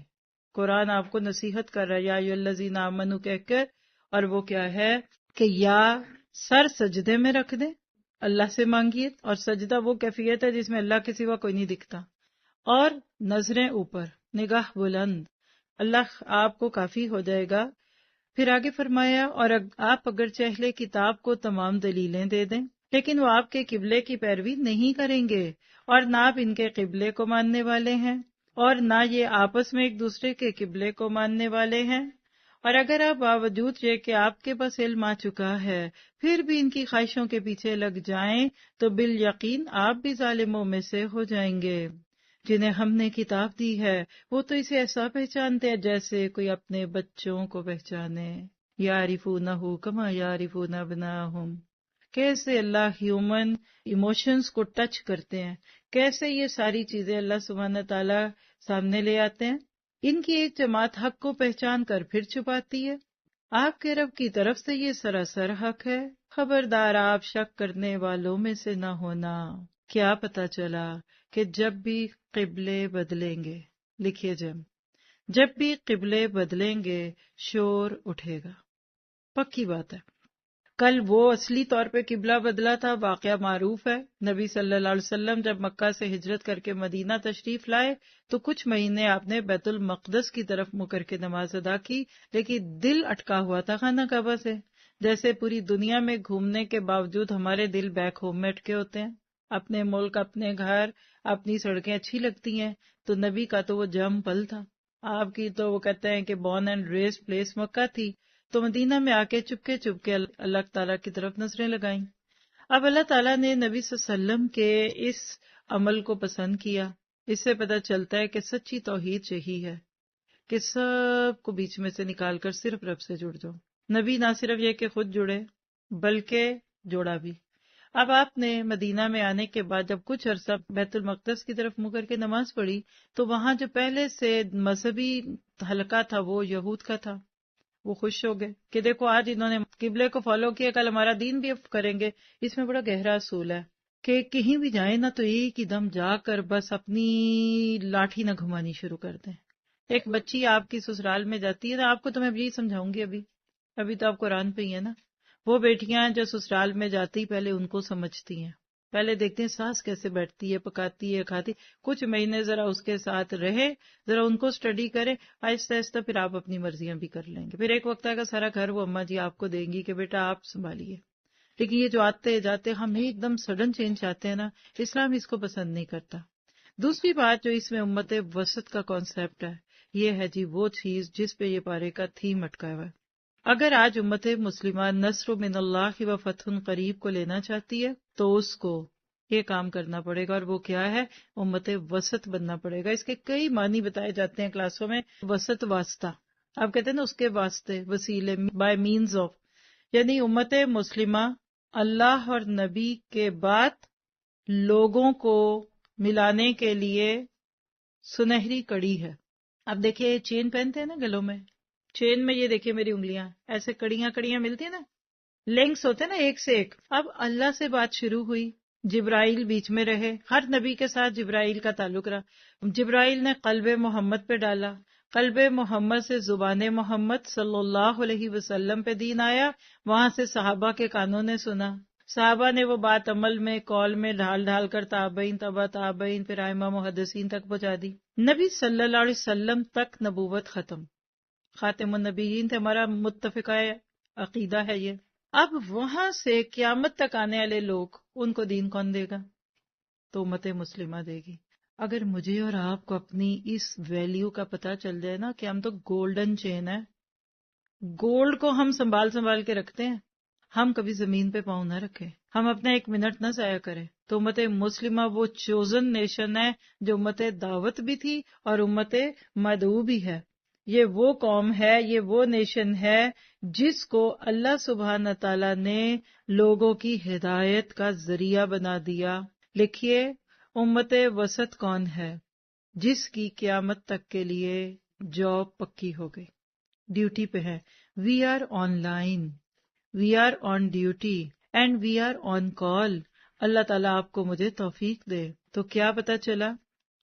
قرآن آپ کو نصیحت کر رہا ہے یا ایھا الذین آمنوا کہہ کر، اور وہ کیا ہے کہ یا سر سجدے میں رکھ دیں، اللہ سے مانگیے، اور سجدہ وہ کیفیت ہے جس میں اللہ کے سوا کوئی نہیں دکھتا، اور نظریں اوپر، نگاہ بلند، اللہ آپ کو کافی ہو جائے گا۔ پھر آگے فرمایا اور آپ اگر چاہے کتاب کو تمام دلیلیں دے دیں، لیکن وہ آپ کے قبلے کی پیروی نہیں کریں گے، اور نہ آپ ان کے قبلے کو ماننے والے ہیں، اور نہ یہ آپس میں ایک دوسرے کے قبلے کو ماننے والے ہیں۔ اور اگر آپ باوجود یہ کہ آپ کے پاس علم آ چکا ہے پھر بھی ان کی خواہشوں کے پیچھے لگ جائیں تو بالیقین آپ بھی ظالموں میں سے ہو جائیں گے۔ جنہیں ہم نے کتاب دی ہے وہ تو اسے ایسا پہچانتے ہیں جیسے کوئی اپنے بچوں کو پہچانے، یعرفونہ کما یعرفون ابناءہم۔ کیسے اللہ ہیومن ایموشنز کو ٹچ کرتے ہیں، کیسے یہ ساری چیزیں اللہ سبحانہ تعالیٰ سامنے لے آتے ہیں۔ ان کی ایک جماعت حق کو پہچان کر پھر چھپاتی ہے، آپ کے رب کی طرف سے یہ سراسر حق ہے، خبردار آپ شک کرنے والوں میں سے نہ ہونا۔ کیا پتہ چلا کہ جب بھی قبلے بدلیں گے، لکھیے جب بھی قبلے بدلیں گے شور اٹھے گا، پکی بات ہے۔ کل وہ اصلی طور پہ قبلہ بدلا تھا، واقعہ معروف ہے۔ نبی صلی اللہ علیہ وسلم جب مکہ سے ہجرت کر کے مدینہ تشریف لائے تو کچھ مہینے آپ نے بیت المقدس کی طرف منہ کر کے نماز ادا کی، لیکن دل اٹکا ہوا تھا خانہ کعبہ سے، جیسے پوری دنیا میں گھومنے کے باوجود ہمارے دل بیک ہوم میں اٹکے ہوتے ہیں۔ اپنے ملک، اپنے گھر، اپنی سڑکیں اچھی لگتی ہیں، تو نبی کا تو وہ جم پل تھا، آپ کی تو وہ کہتے ہیں کہ بورن اینڈ ریز پلیس مکہ تھی، تو مدینہ میں آ کے چپکے چپکے اللہ تعالیٰ کی طرف نظریں لگائیں۔ اب اللہ تعالیٰ نے نبی صلی اللہ علیہ وسلم کے اس عمل کو پسند کیا۔ اس سے پتہ چلتا ہے کہ سچی توحید یہی ہے کہ سب کو بیچ میں سے نکال کر صرف رب سے جڑ جاؤ۔ نبی نہ صرف یہ کہ خود جڑے بلکہ جوڑا بھی۔ اب آپ نے مدینہ میں آنے کے بعد جب کچھ عرصہ بیت المقدس کی طرف منہ کر کے نماز پڑھی تو وہاں جو پہلے سے مذہبی حلقہ تھا وہ یہود کا تھا، وہ خوش ہو گئے کہ دیکھو آج انہوں نے قبلے کو فالو کیا، کل ہمارا دین بھی کریں گے۔ اس میں بڑا گہرا اصول ہے کہ کہیں بھی جائیں نا تو ایک ہی دم جا کر بس اپنی لاٹھی نہ گھمانی شروع کر دیں۔ ایک بچی آپ کی سسرال میں جاتی ہے نا، آپ کو تو میں یہی سمجھاؤں گی، ابھی تو آپ قرآن پہ ہی ہیں نا، وہ بیٹیاں جو سسرال میں جاتی پہلے ان کو سمجھتی ہیں، پہلے دیکھتے ہیں ساس کیسے بیٹھتی ہے، پکاتی ہے، کھاتی، کچھ مہینے ذرا اس کے ساتھ رہے، ذرا ان کو اسٹڈی کرے، آہستہ آہستہ پھر آپ اپنی مرضیاں بھی کر لیں گے۔ پھر ایک وقت آئے گا سارا گھر وہ اماں جی آپ کو دیں گی کہ بیٹا آپ سنبھالیے۔ لیکن یہ جو آتے جاتے ہم ایک دم سڈن چینج چاہتے ہیں نا، اسلام اس کو پسند نہیں کرتا۔ دوسری بات جو اس میں امت وسط کا کانسیپٹ ہے، یہ ہے جی وہ چیز جس پہ یہ پارے کا تھیم اٹکا ہوا ہے۔ اگر آج امت مسلمہ نصر من اللہ و فتح قریب کو لینا چاہتی ہے تو اس کو یہ کام کرنا پڑے گا، اور وہ کیا ہے؟ امت وسط بننا پڑے گا۔ اس کے کئی معنی بتائے جاتے ہیں کلاسوں میں۔ وسط واسطہ، آپ کہتے ہیں نا اس کے واسطے، وسیلے، بائی مینز آف، یعنی امت مسلمہ اللہ اور نبی کے بعد لوگوں کو ملانے کے لیے سنہری کڑی ہے۔ اب دیکھیے چین پہنتے ہیں نا گلوں میں، چین میں یہ دیکھیے میری انگلیاں ایسے کڑیاں کڑیاں ملتی ہیں نا، لنکس ہوتے ہیں نا ایک سے ایک. اب اللہ سے بات شروع ہوئی، جبرائیل بیچ میں رہے، ہر نبی کے ساتھ جبرائیل کا تعلق رہا. جبرائیل نے قلب محمد پہ ڈالا، قلب محمد سے زبان محمد صلی اللہ علیہ وسلم پہ دین آیا، وہاں سے صحابہ کے کانوں نے سنا، صحابہ نے وہ بات عمل میں قول میں ڈھال ڈھال کر تابعین تبع تابعین پھر ائمہ محدثین تک پہنچا دی. نبی صلی اللہ علیہ وسلم تک نبوت ختم، خاتم النبیین تھے، ہمارا متفقہ عقیدہ ہے یہ. اب وہاں سے قیامت تک آنے والے لوگ، ان کو دین کون دے گا؟ تو امت مسلمہ دے گی. اگر مجھے اور آپ کو اپنی اس ویلیو کا پتہ چل جائے نا کہ ہم تو گولڈن چین ہے، گولڈ کو ہم سنبھال سنبھال کے رکھتے ہیں، ہم کبھی زمین پہ پاؤں نہ رکھیں، ہم اپنا ایک منٹ نہ ضائع کریں. تو امت مسلمہ وہ چوزن نیشن ہے جو امت دعوت بھی تھی اور امت مدعو بھی ہے. یہ وہ قوم ہے، یہ وہ نیشن ہے جس کو اللہ سبحانہ تعالیٰ نے لوگوں کی ہدایت کا ذریعہ بنا دیا. لکھیے امت وسط کون ہے؟ جس کی قیامت تک کے لیے جاب پکی ہو گئی، ڈیوٹی پہ ہے. We are on line, we are on duty and we are on call. Allah تعالیٰ آپ کو مجھے توفیق دے. تو کیا پتا چلا؟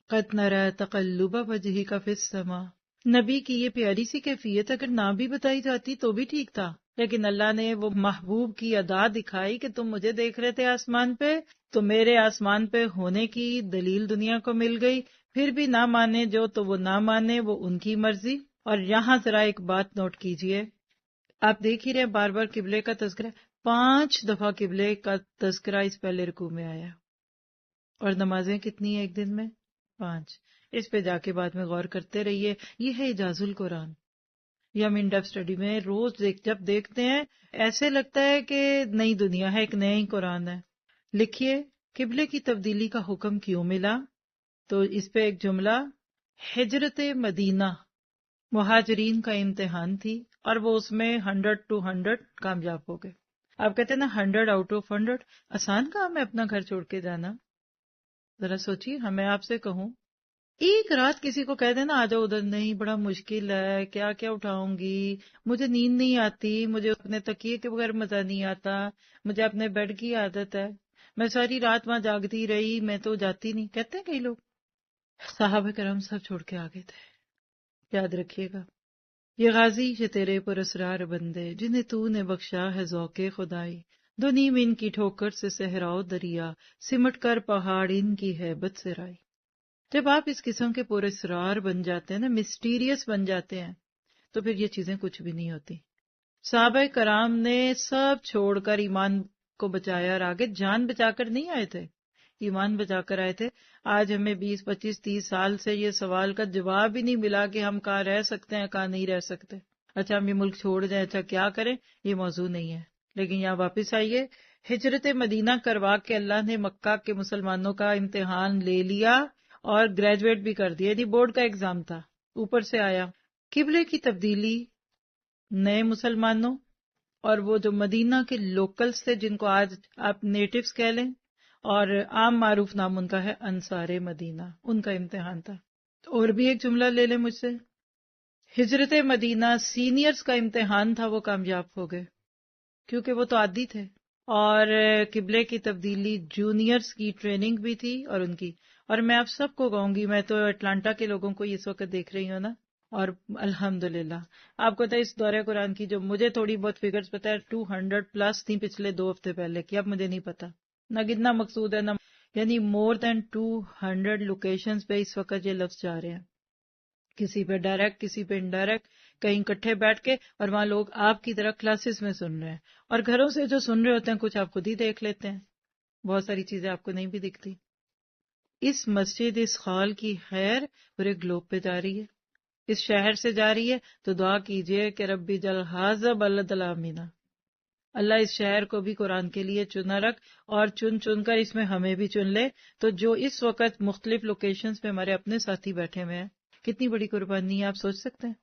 قد نرى تقلب وجهك في السماء. نبی کی یہ پیاری سی کیفیت اگر نہ بھی بتائی جاتی تو بھی ٹھیک تھا، لیکن اللہ نے وہ محبوب کی ادا دکھائی کہ تم مجھے دیکھ رہے تھے آسمان پہ، تو میرے آسمان پہ ہونے کی دلیل دنیا کو مل گئی. پھر بھی نہ مانے جو تو وہ نہ مانے، وہ ان کی مرضی. اور یہاں ذرا ایک بات نوٹ کیجئے، آپ دیکھ ہی رہے بار بار قبلے کا تذکرہ، 5 دفعہ قبلے کا تذکرہ اس پہلے رکوع میں آیا. اور نمازیں کتنی ہیں ایک دن میں؟ 5. اس پہ جا کے بعد میں غور کرتے رہیے. یہ ہے اعجاز القرآن. یہ ہم انڈیپ اسٹڈی میں روز جب دیکھتے ہیں ایسے لگتا ہے کہ نئی دنیا ہے، ایک نیا ہی قرآن ہے. لکھیے قبلے کی تبدیلی کا حکم کیوں ملا؟ تو اس پہ ایک جملہ، ہجرت مدینہ مہاجرین کا امتحان تھی اور وہ اس میں 100 کامیاب ہو گئے. آپ کہتے ہیں نا 100 آؤٹ آف 100، آسان کام ہے اپنا گھر چھوڑ کے جانا؟ ذرا سوچیے. ہمیں آپ سے کہوں ایک رات کسی کو کہہ دینا آ جاؤ ادھر، نہیں بڑا مشکل ہے، کیا کیا اٹھاؤں گی، مجھے نیند نہیں آتی، مجھے اپنے تکیے کے بغیر مزہ نہیں آتا، مجھے اپنے بیڈ کی عادت ہے، میں ساری رات وہاں جاگتی رہی، میں تو جاتی نہیں. کہتے ہیں کئی لوگ. صحابہ کرام سب چھوڑ کے آگے تھے. یاد رکھیے گا، یہ غازی یہ تیرے پر اسرار بندے جنہیں تو نے بخشا ہے ذوق خدائی، دو نیم ان کی ٹھوکر سے صحراؤ دریا، سمٹ کر پہاڑ ان کی ہیبت سے رائی. جب آپ اس قسم کے پر اسرار بن جاتے ہیں نا، مسٹیریس بن جاتے ہیں، تو پھر یہ چیزیں کچھ بھی نہیں ہوتی. صحابہ کرام نے سب چھوڑ کر ایمان کو بچایا اور آگے جان بچا کر نہیں آئے تھے، ایمان بچا کر آئے تھے. آج ہمیں 20 25 30 سال سے یہ سوال کا جواب ہی نہیں ملا کہ ہم کہاں رہ سکتے ہیں کہاں نہیں رہ سکتے. اچھا ہم یہ ملک چھوڑ جائیں، اچھا کیا کریں، یہ موضوع نہیں ہے. لیکن یہاں واپس آئیے، ہجرت مدینہ کروا کے اللہ نے مکہ کے مسلمانوں کا امتحان لے لیا اور گریجویٹ بھی کر دیا. یعنی بورڈ کا ایگزام تھا، اوپر سے آیا. قبلے کی تبدیلی نئے مسلمانوں اور وہ جو مدینہ کے لوکلز تھے جن کو آج آپ نیٹیوز کہہ لیں، اور عام معروف نام ان کا ہے انصار مدینہ، ان کا امتحان تھا. اور بھی ایک جملہ لے لیں مجھ سے، ہجرت مدینہ سینئرز کا امتحان تھا، وہ کامیاب ہو گئے کیونکہ وہ تو عادی تھے. اور قبلے کی تبدیلی جونیئرز کی ٹریننگ بھی تھی اور ان کی. اور میں آپ سب کو کہوں گی، میں تو اٹلانٹا کے لوگوں کو اس وقت دیکھ رہی ہوں نا، اور الحمدللہ آپ کو تو اس دورہ قرآن کی جو مجھے تھوڑی بہت فگرز پتہ ہے 200 پلس تھیں پچھلے 2 ہفتے پہلے کی، اب مجھے نہیں پتا نہ کتنا مقصود ہے نہ، یعنی مور دین 200 لوکیشنز پہ اس وقت یہ لفظ جا رہے ہیں، کسی پہ ڈائریکٹ کسی پہ انڈائریکٹ، کہیں اکٹھے بیٹھ کے، اور وہاں لوگ آپ کی طرح کلاسز میں سن رہے ہیں. اور گھروں سے جو سن رہے ہوتے ہیں کچھ آپ خود ہی دیکھ لیتے ہیں، بہت ساری چیزیں آپ کو نہیں بھی دکھتی. اس مسجد اس خال کی خیر پورے گلوب پہ جا رہی ہے، اس شہر سے جا رہی ہے. تو دعا کیجئے کہ ربی جل حاضر بلد الامینا، اللہ اس شہر کو بھی قرآن کے لیے چنا رکھ، اور چن چن کر اس میں ہمیں بھی چن لے. تو جو اس وقت مختلف لوکیشنز پہ ہمارے اپنے ساتھی بیٹھے ہوئے ہیں، کتنی بڑی قربانی ہے، آپ سوچ سکتے ہیں.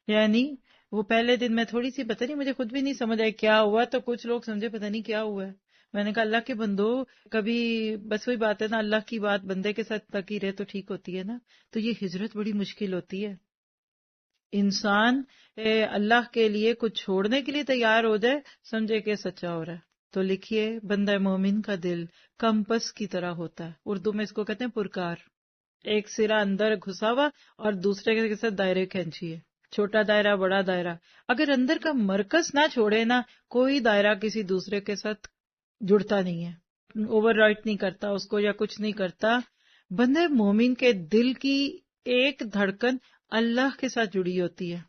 یعنی وہ پہلے دن میں تھوڑی سی پتہ نہیں، مجھے خود بھی نہیں سمجھ آئی کیا ہوا، تو کچھ لوگ سمجھے پتہ نہیں کیا ہوا ہے. میں نے کہا اللہ کے بندو، کبھی بس وہی بات ہے نا، اللہ کی بات بندے کے ساتھ تک ہی رہے تو ٹھیک ہوتی ہے نا. تو یہ ہجرت بڑی مشکل ہوتی ہے. انسان اللہ کے لیے کچھ چھوڑنے کے لیے تیار ہو جائے، سمجھے کہ سچا ہو رہا ہے۔ تو لکھیے، بندہ مومن کا دل کمپس کی طرح ہوتا ہے، اردو میں اس کو کہتے ہیں پرکار، ایک سرا اندر گھسا ہوا اور دوسرے کے ساتھ دائرے کھینچیے، چھوٹا دائرہ بڑا دائرہ، اگر اندر کا مرکز نہ چھوڑے نا، کوئی دائرہ کسی دوسرے کے ساتھ جڑتا نہیں ہے، اوور رائٹ نہیں کرتا اس کو یا کچھ نہیں کرتا۔ بندہ مومن کے دل کی ایک دھڑکن اللہ کے ساتھ جڑی ہوتی ہے،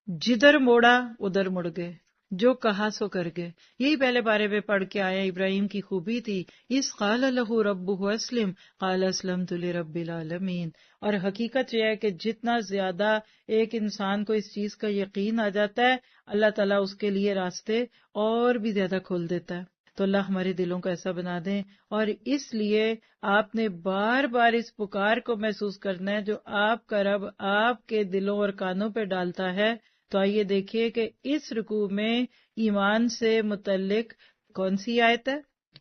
جدھر موڑا ادھر مڑ گئے، جو کہا سو کر گئے۔ یہی پہلے بارے میں پڑھ کے آیا، ابراہیم کی خوبی تھی، اس قال لہ ربہ اسلم قال اسلمت لرب العالمین۔ اور حقیقت یہ ہے کہ جتنا زیادہ ایک انسان کو اس چیز کا یقین آ جاتا ہے، اللہ تعالیٰ اس کے لیے راستے اور بھی زیادہ کھول دیتا ہے۔ تو اللہ ہمارے دلوں کو ایسا بنا دیں، اور اس لیے آپ نے بار بار اس پکار کو محسوس کرنا ہے جو آپ کا رب آپ کے دلوں اور کانوں پہ ڈالتا ہے۔ تو آئیے دیکھیے کہ اس رکوع میں ایمان سے متعلق کون سی آیت ہے۔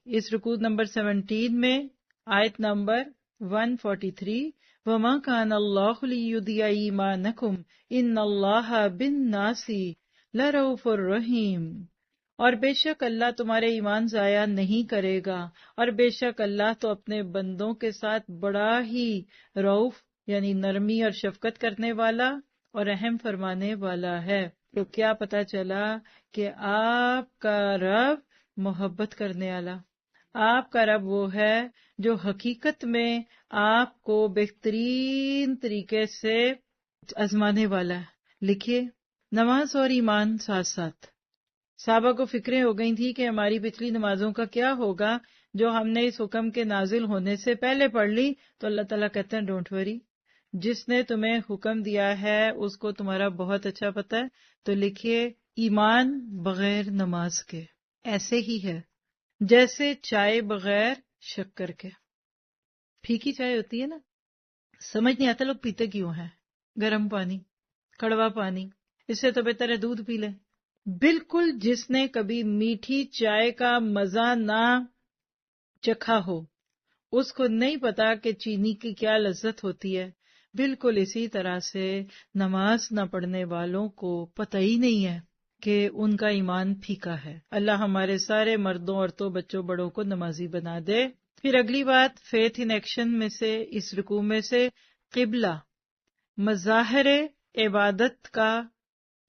اس رکوع نمبر 17 میں آیت نمبر 143، وَمَا كَانَ اللَّهُ لِيُضِيعَ إِيمَانَكُمْ إِنَّ اللَّهَ بِالنَّاسِ لَرَءُوفٌ رَحِيمٌ۔ اور بے شک اللہ تمہارے ایمان ضائع نہیں کرے گا، اور بے شک اللہ تو اپنے بندوں کے ساتھ بڑا ہی رؤوف یعنی نرمی اور شفقت کرنے والا اور رحم فرمانے والا ہے۔ تو کیا پتا چلا کہ آپ کا رب محبت کرنے والا، آپ کا رب وہ ہے جو حقیقت میں آپ کو بہترین طریقے سے آزمانے والا ہے۔ لکھیے، نماز اور ایمان ساتھ ساتھ۔ صحابہ کو فکریں ہو گئی تھی کہ ہماری پچھلی نمازوں کا کیا ہوگا جو ہم نے اس حکم کے نازل ہونے سے پہلے پڑھ لی۔ تو اللہ تعالیٰ کہتے ہیں ڈونٹ وری، جس نے تمہیں حکم دیا ہے اس کو تمہارا بہت اچھا پتہ ہے۔ تو لکھیے، ایمان بغیر نماز کے ایسے ہی ہے جیسے چائے بغیر شکر کے۔ پھیکی چائے ہوتی ہے نا، سمجھ نہیں آتا لوگ پیتے کیوں ہیں، گرم پانی، کڑوا پانی، اس سے تو بہتر ہے دودھ پی لیں۔ بالکل جس نے کبھی میٹھی چائے کا مزہ نہ چکھا ہو اس کو نہیں پتا کہ چینی کی کیا لذت ہوتی ہے۔ بالکل اسی طرح سے نماز نہ پڑھنے والوں کو پتہ ہی نہیں ہے کہ ان کا ایمان پھیکا ہے۔ اللہ ہمارے سارے مردوں عورتوں بچوں بڑوں کو نمازی بنا دے۔ پھر اگلی بات فیتھ ان ایکشن میں سے، اس رکوع میں سے، قبلہ مظاہر عبادت کا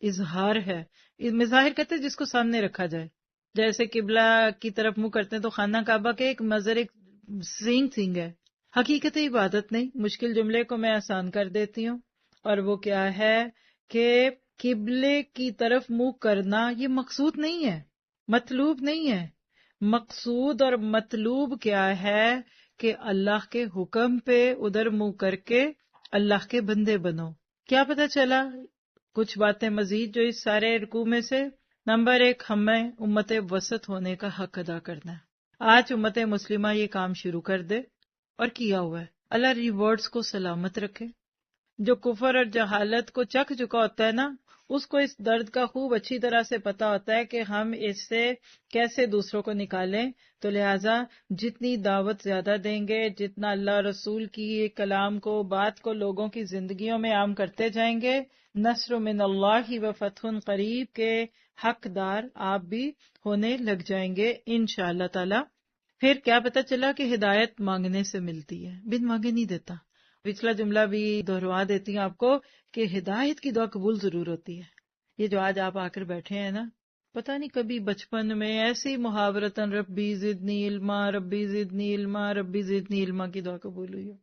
اظہار ہے۔ مظاہر کہتے ہیں جس کو سامنے رکھا جائے، جیسے قبلہ کی طرف منہ کرتے ہیں تو خانہ کعبہ کے ایک مظہر، ایک سینگ ہے، حقیقت عبادت نہیں۔ مشکل جملے کو میں آسان کر دیتی ہوں، اور وہ کیا ہے کہ قبلے کی طرف منہ کرنا یہ مقصود نہیں ہے، مطلوب نہیں ہے۔ مقصود اور مطلوب کیا ہے کہ اللہ کے حکم پہ ادھر منہ کر کے اللہ کے بندے بنو۔ کیا پتہ چلا کچھ باتیں مزید جو اس سارے رکوع میں سے۔ نمبر 1، ہمیں امت وسط ہونے کا حق ادا کرنا ہے۔ آج امت مسلمہ یہ کام شروع کر دے، اور کیا ہوا ہے۔ اللہ ریوارڈز کو سلامت رکھے۔ جو کفر اور جہالت کو چکھ چکا ہوتا ہے نا، اس کو اس درد کا خوب اچھی طرح سے پتا ہوتا ہے کہ ہم اس سے کیسے دوسروں کو نکالیں۔ تو لہٰذا جتنی دعوت زیادہ دیں گے، جتنا اللہ رسول کی کلام کو، بات کو لوگوں کی زندگیوں میں عام کرتے جائیں گے، نصر من اللہ و فتح قریب کے حقدار آپ بھی ہونے لگ جائیں گے انشاءاللہ تعالی۔ پھر کیا پتہ چلا کہ ہدایت مانگنے سے ملتی ہے، بن مانگے نہیں دیتا۔ پچھلا جملہ بھی دہروا دیتی ہوں آپ کو کہ ہدایت کی دعا قبول ضرور ہوتی ہے۔ یہ جو آج آپ آ کر بیٹھے ہیں نا، پتہ نہیں کبھی بچپن میں ایسی محاورتاً ربی زدنی علما ربی زدنی علما ربی زدنی علما کی دعا قبول ہوئی ہو۔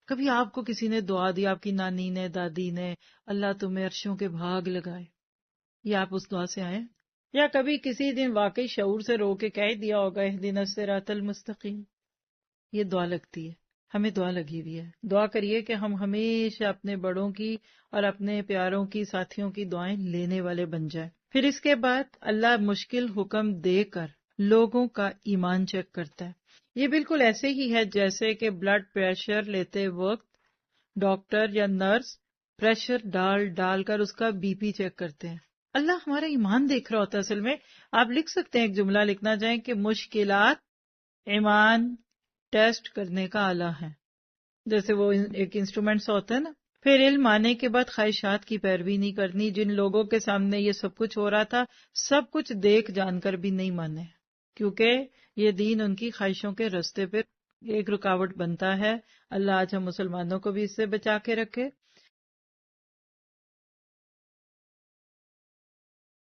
کبھی آپ کو کسی نے دعا دی، آپ کی نانی نے، دادی نے، اللہ تمہیں عرشوں کے بھاگ لگائے، یہ آپ اس دعا سے آئے؟ یا کبھی کسی دن واقعی شعور سے رو کے کہہ دیا ہوگا اہدنا الصراط المستقیم؟ یہ دعا لگتی ہے، ہمیں دعا لگی ہوئی ہے۔ دعا کریے کہ ہم ہمیشہ اپنے بڑوں کی اور اپنے پیاروں کی، ساتھیوں کی دعائیں لینے والے بن جائیں۔ پھر اس کے بعد اللہ مشکل حکم دے کر لوگوں کا ایمان چیک کرتا ہے۔ یہ بالکل ایسے ہی ہے جیسے کہ بلڈ پریشر لیتے وقت ڈاکٹر یا نرس پریشر ڈال کر اس کا بی پی چیک کرتے ہیں۔ اللہ ہمارا ایمان دیکھ رہا ہوتا ہے۔ اصل میں آپ لکھ سکتے ہیں، ایک جملہ لکھنا چاہیں کہ مشکلات ایمان ٹیسٹ کرنے کا آلہ ہے، جیسے وہ ایک انسٹرومنٹ سا ہوتا ہے نا، پھر علم آنے کے بعد خواہشات کی پیروی نہیں کرنی. جن لوگوں کے سامنے یہ سب کچھ ہو رہا تھا سب کچھ دیکھ جان کر بھی نہیں مانے، کیونکہ یہ دین ان کی خواہشوں کے رستے پہ ایک رکاوٹ بنتا ہے. اللہ آج ہم مسلمانوں کو بھی اس سے بچا کے رکھے.